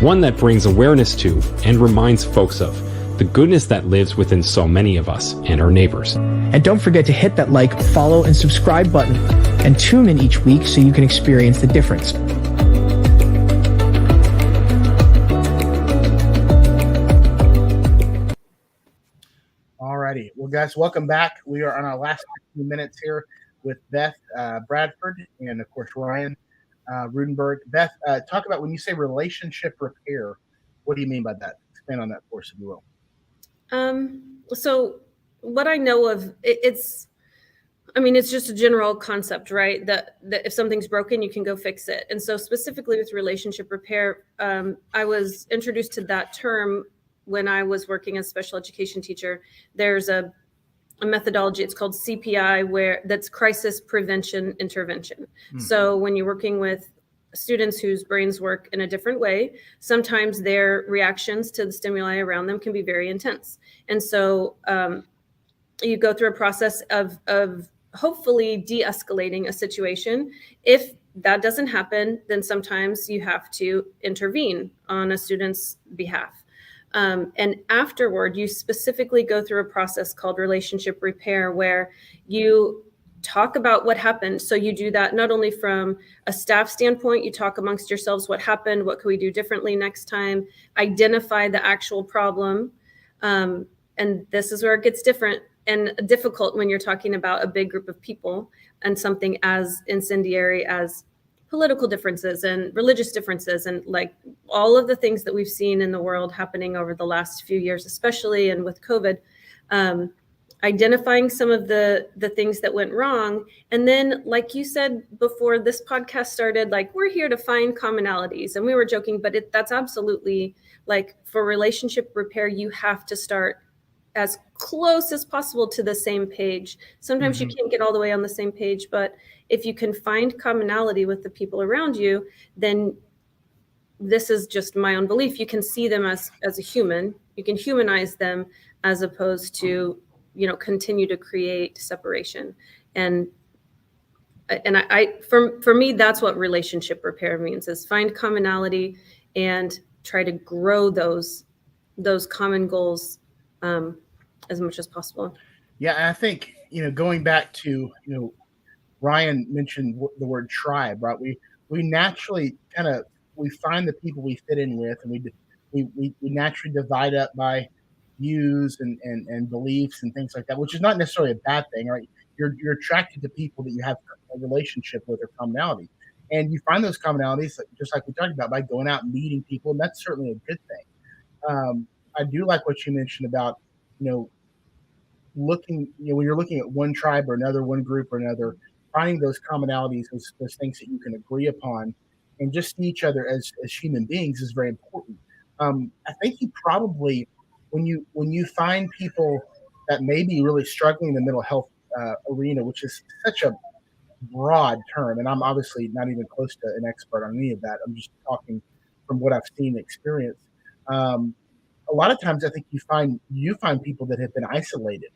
Speaker 7: one that brings awareness to and reminds folks of the goodness that lives within so many of us and our neighbors.
Speaker 8: And don't forget to hit that like, follow, and subscribe button, and tune in each week so you can experience the difference.
Speaker 1: Alrighty. Well, guys, welcome back. We are on our last 15 minutes here with Beth Bradford and, of course, Ryan Rudenberg. Beth, talk about when you say relationship repair, what do you mean by that? Expand on that for us, if you will.
Speaker 11: So what I know of, it's just a general concept, right? That if something's broken, you can go fix it. And so specifically with relationship repair, I was introduced to that term when I was working as a special education teacher. There's a methodology, it's called CPI, that's crisis prevention intervention. So when you're working with students whose brains work in a different way, sometimes their reactions to the stimuli around them can be very intense. And so you go through a process of hopefully de-escalating a situation. If that doesn't happen, then sometimes you have to intervene on a student's behalf. And afterward, you specifically go through a process called relationship repair, where you talk about what happened. So you do that not only from a staff standpoint, you talk amongst yourselves what happened, what can we do differently next time, identify the actual problem. And this is where it gets different and difficult when you're talking about a big group of people and something as incendiary as political differences and religious differences, and like all of the things that we've seen in the world happening over the last few years, especially, and with COVID. Identifying some of the things that went wrong. And then, like you said before this podcast started, like, we're here to find commonalities. And we were joking, but that's absolutely, like, for relationship repair, you have to start as close as possible to the same page. Sometimes you can't get all the way on the same page, but if you can find commonality with the people around you, then this is just my own belief. You can see them as a human. You can humanize them as opposed to, continue to create separation. And for me, that's what relationship repair means, is find commonality and try to grow those common goals as much as possible.
Speaker 1: Yeah, and I think, going back to, Ryan mentioned the word tribe, right? We naturally we find the people we fit in with, and we naturally divide up by views and beliefs and things like that, which is not necessarily a bad thing, right? You're attracted to people that you have a relationship with or commonality, and you find those commonalities just like we talked about by going out and meeting people, and that's certainly a good thing. I do like what you mentioned about you know looking, when you're looking at one tribe or another, one group or another, finding those commonalities, those things that you can agree upon, and just see each other as human beings is very important. I think you probably, when you find people that may be really struggling in the mental health arena, which is such a broad term, and I'm obviously not even close to an expert on any of that. I'm just talking from what I've seen and experienced. Um, a lot of times, I think you find people that have been isolated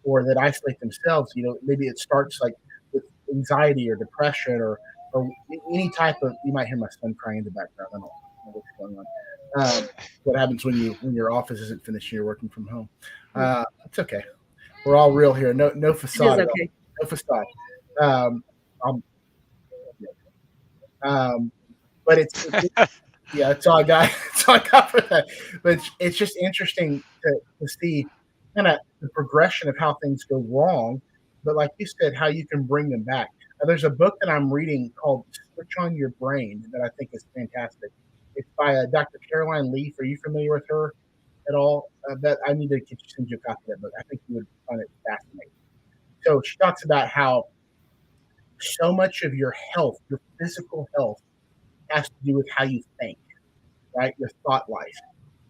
Speaker 1: or that isolate themselves. Maybe it starts like with anxiety or depression or any type of. You might hear my son crying in the background. I don't know what's going on. What happens when your office isn't finished and you're working from home? It's okay. We're all real here. No facade.
Speaker 11: It is okay.
Speaker 1: No facade. Um, um, but yeah, that's all I got. That's all I got for that. But it's just interesting to see kind of the progression of how things go wrong. But like you said, how you can bring them back. There's a book that I'm reading called "Switch on Your Brain" that I think is fantastic. It's by Dr. Caroline Leaf. Are you familiar with her at all? That I need to send you a copy of that book. I think you would find it fascinating. So she talks about how so much of your health, your physical health, has to do with how you think, right? Your thought life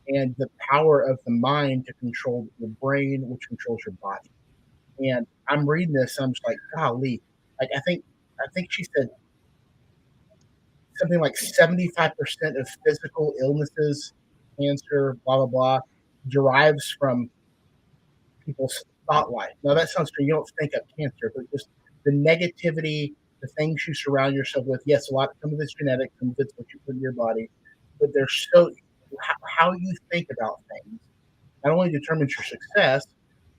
Speaker 1: and the power of the mind to control your brain, which controls your body. And I'm reading this, and I'm just like, golly, like I think she said something like 75% of physical illnesses, cancer, blah blah blah, derives from people's thought life. Now that sounds true. You don't think of cancer, but just the negativity, the things you surround yourself with. Yes, some of it's genetic, some of it's what you put in your body, but there's how you think about things not only determines your success,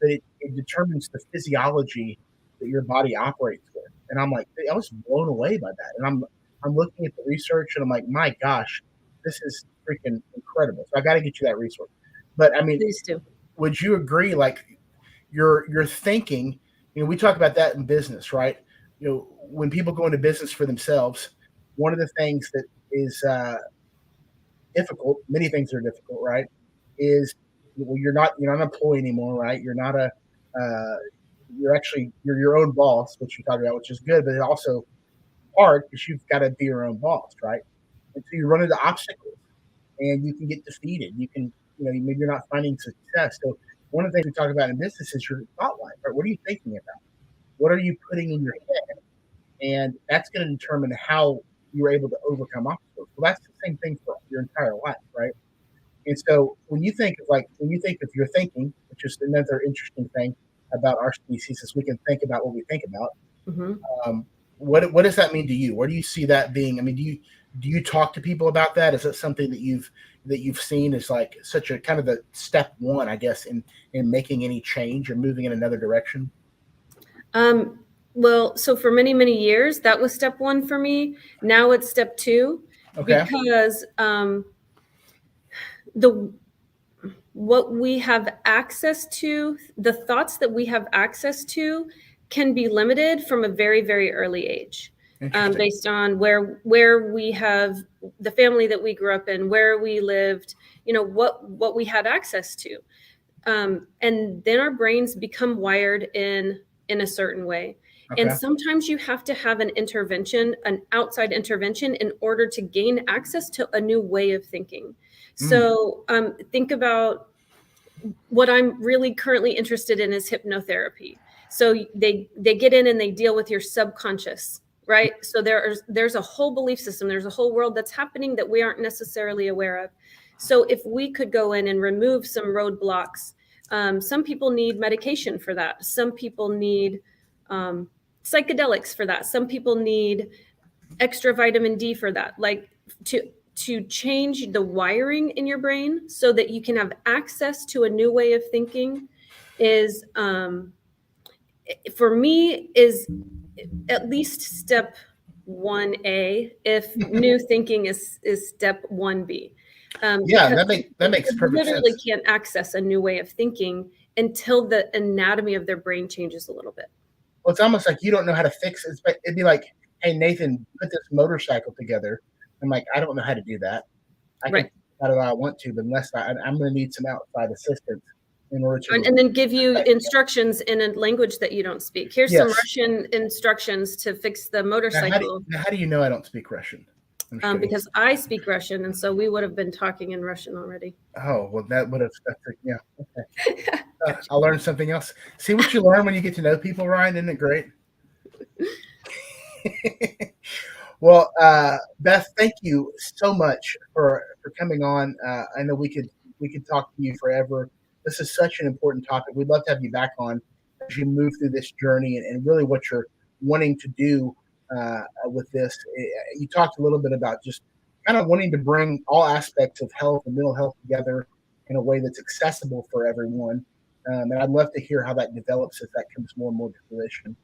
Speaker 1: but it determines the physiology that your body operates with. And I'm like, I was blown away by that. And I'm looking at the research, and I'm like, my gosh, this is freaking incredible. So I got to get you that resource. But I mean,
Speaker 11: Please do.
Speaker 1: Would you agree? Like your thinking, we talk about that in business, right? When people go into business for themselves, one of the things that is difficult, many things are difficult, right? Is you're not an employee anymore, right? You're not you're your own boss, which you talk about, which is good, but it's also hard because you've got to be your own boss, right? And so you run into obstacles, and you can get defeated. You can, maybe you're not finding success. So one of the things we talk about in business is your thought life, right? What are you thinking about? What are you putting in your head? And that's going to determine how you're able to overcome obstacles. Well, that's the same thing for your entire life, right? And so when you think of your thinking, which is another interesting thing about our species, is we can think about what we think about.
Speaker 11: Mm-hmm.
Speaker 1: What does that mean to you? Where do you see that being? I mean, do you talk to people about that? Is that something that you've seen as like such a kind of the step one, I guess, in making any change or moving in another direction?
Speaker 11: Well, so for many, many years, that was step one for me. Now it's step two,
Speaker 1: okay.
Speaker 11: Because what we have access to, the thoughts that we have access to can be limited from a very, very early age, based on where we have the family that we grew up in, where we lived, what we had access to. And then our brains become wired in a certain way. Okay. And sometimes you have to have an outside intervention in order to gain access to a new way of thinking. So think about what I'm really currently interested in is hypnotherapy. So they get in and they deal with your subconscious, right? So there's a whole belief system, there's a whole world that's happening that we aren't necessarily aware of. So if we could go in and remove some roadblocks, some people need medication for that. Some people need psychedelics for that. Some people need extra vitamin D for that. Like to change the wiring in your brain so that you can have access to a new way of thinking is for me is at least step 1A, if new thinking is step 1B.
Speaker 1: Yeah, that makes perfect
Speaker 11: literally
Speaker 1: sense.
Speaker 11: Can't access a new way of thinking until the anatomy of their brain changes a little bit.
Speaker 1: Well, it's almost like you don't know how to fix it. It'd be like, hey, Nathan, put this motorcycle together. I'm like, I don't know how to do that. I can do it I want to, but unless I'm going to need some outside assistance in order to.
Speaker 11: And then give you instructions in a language that you don't speak. Here's some Russian instructions to fix the motorcycle.
Speaker 1: How do you know I don't speak Russian?
Speaker 11: Because I speak Russian, and so we would have been talking in Russian already.
Speaker 1: Oh, well, that would have, yeah. Okay. I'll learn something else. See what you learn when you get to know people, Ryan. Isn't it great? Well, Beth, thank you so much for coming on. I know we could talk to you forever. This is such an important topic. We'd love to have you back on as you move through this journey and really what you're wanting to do with this. You talked a little bit about just kind of wanting to bring all aspects of health and mental health together in a way that's accessible for everyone. And I'd love to hear how that develops as that comes more and more to fruition.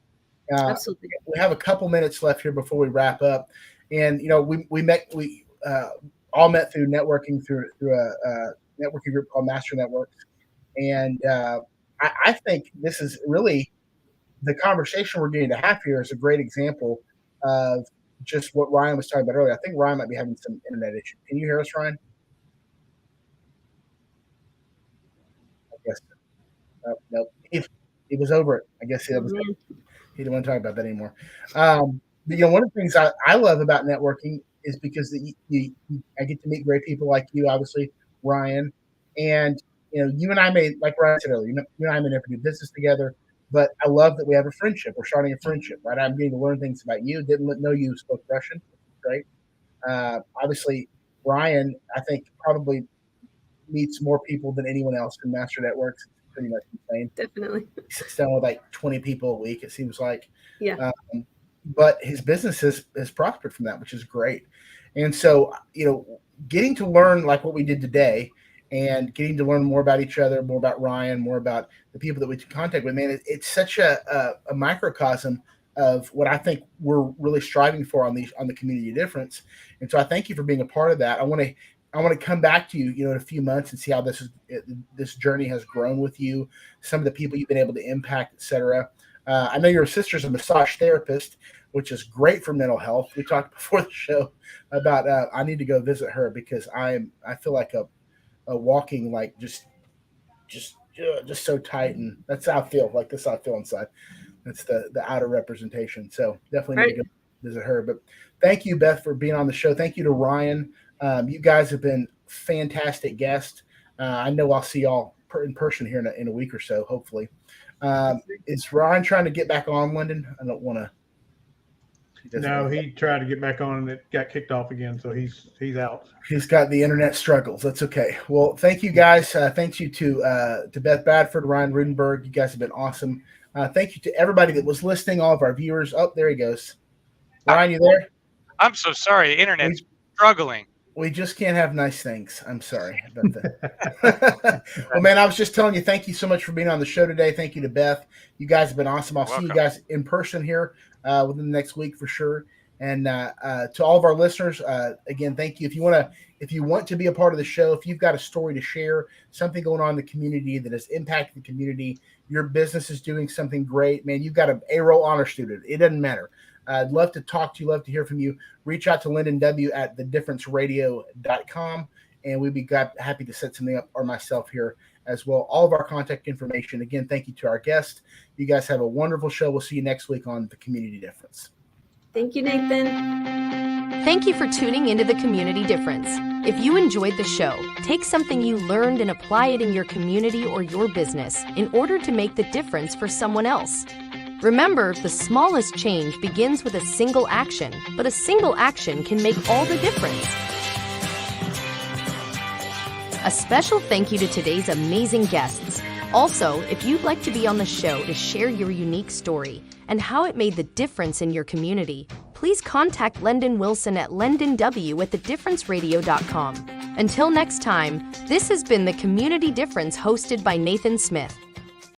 Speaker 11: Absolutely.
Speaker 1: We have a couple minutes left here before we wrap up. And, we all met through networking through a networking group called Master Networks. And I think this is really the conversation we're getting to have here is a great example of just what Ryan was talking about earlier. I think Ryan might be having some internet issues. Can you hear us, Ryan? I guess. Oh, nope. He was over it. I guess he didn't want to talk about that anymore. But, one of the things I love about networking is because I get to meet great people like you, obviously, Ryan. And, you and I may, like Ryan said earlier, you and I may never do business together, but I love that we have a friendship. We're starting a friendship, right? I'm getting to learn things about you. Didn't know you spoke Russian. Great. Obviously, Ryan, I think, probably meets more people than anyone else in Master Networks. It's pretty much insane.
Speaker 11: Definitely.
Speaker 1: He sits down with like 20 people a week, it seems like.
Speaker 11: Yeah.
Speaker 1: But his business has prospered from that, which is great. And so, getting to learn like what we did today and getting to learn more about each other, more about Ryan, more about the people that we contact with, man, it's such a microcosm of what I think we're really striving for on the community difference. And so I thank you for being a part of that. I want to come back to you, in a few months and see how this journey has grown with you, some of the people you've been able to impact, et cetera. I know your sister's a massage therapist, which is great for mental health. We talked before the show about I need to go visit her because I feel like a walking like just so tight, and that's how I feel. Like this, I feel inside. That's the outer representation. So definitely need to go visit her. But thank you, Beth, for being on the show. Thank you to Ryan. You guys have been fantastic guests. I know I'll see y'all in person here in a week or so, hopefully. Is Ryan trying to get back on, Lyndon? I don't want to.
Speaker 9: No, he tried to get back on and it got kicked off again, so he's out.
Speaker 1: He's got the internet struggles. That's okay. Well, thank you guys. Thanks you to Beth Bradford, Ryan Rudenberg. You guys have been awesome. Thank you to everybody that was listening, all of our viewers. Oh, there he goes. Ryan, you there?
Speaker 3: I'm so sorry. Internet's struggling.
Speaker 1: We just can't have nice things. I'm sorry about that. Well, man, I was just telling you, thank you so much for being on the show today. Thank you to Beth. You guys have been awesome. I'll see you guys in person here within the next week for sure. And to all of our listeners, again, thank you. If you want to be a part of the show, if you've got a story to share, something going on in the community that has impacted the community, your business is doing something great, man, you've got an A-roll honor student. It doesn't matter. I'd love to talk to you, love to hear from you. Reach out to Lyndon W. at thedifferenceradio.com, and we'd be happy to set something up, or myself here as well. All of our contact information. Again, thank you to our guest. You guys have a wonderful show. We'll see you next week on The Community Difference.
Speaker 11: Thank you, Nathan.
Speaker 2: Thank you for tuning into The Community Difference. If you enjoyed the show, take something you learned and apply it in your community or your business in order to make the difference for someone else. Remember, the smallest change begins with a single action, but a single action can make all the difference. A special thank you to today's amazing guests. Also, if you'd like to be on the show to share your unique story and how it made the difference in your community, please contact Lyndon Wilson at lyndonw@thedifferenceradio.com. Until next time, this has been The Community Difference hosted by Nathan Smith.